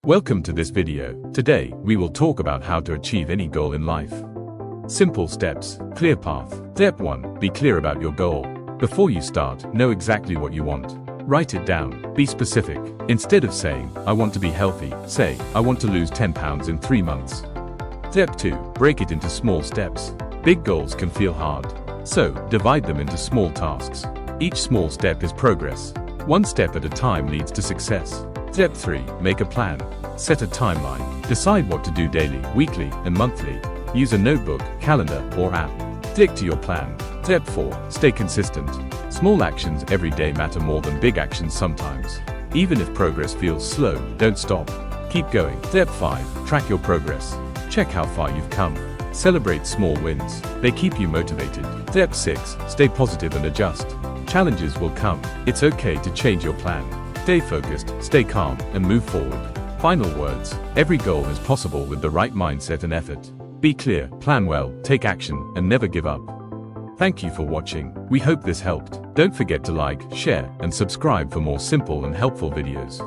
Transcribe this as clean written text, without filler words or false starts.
Welcome to this video. Today, we will talk about how to achieve any goal in life. Simple steps, clear path. Step 1. Be clear about your goal. Before you start, know exactly what you want. Write it down. Be specific. Instead of saying, I want to be healthy, say, I want to lose 10 pounds in 3 months. Step 2. Break it into small steps. Big goals can feel hard. So, divide them into small tasks. Each small step is progress. One step at a time leads to success. Step 3. Make a plan. Set a timeline. Decide what to do daily, weekly, and monthly. Use a notebook, calendar, or app. Stick to your plan. Step 4. Stay consistent. Small actions every day matter more than big actions sometimes. Even if progress feels slow, don't stop. Keep going. Step 5. Track your progress. Check how far you've come. Celebrate small wins. They keep you motivated. Step 6. Stay positive and adjust. Challenges will come. It's okay to change your plan. Stay focused, stay calm, and move forward. Final words. Every goal is possible with the right mindset and effort. Be clear, plan well, take action, and never give up. Thank you for watching. We hope this helped. Don't forget to like, share, and subscribe for more simple and helpful videos.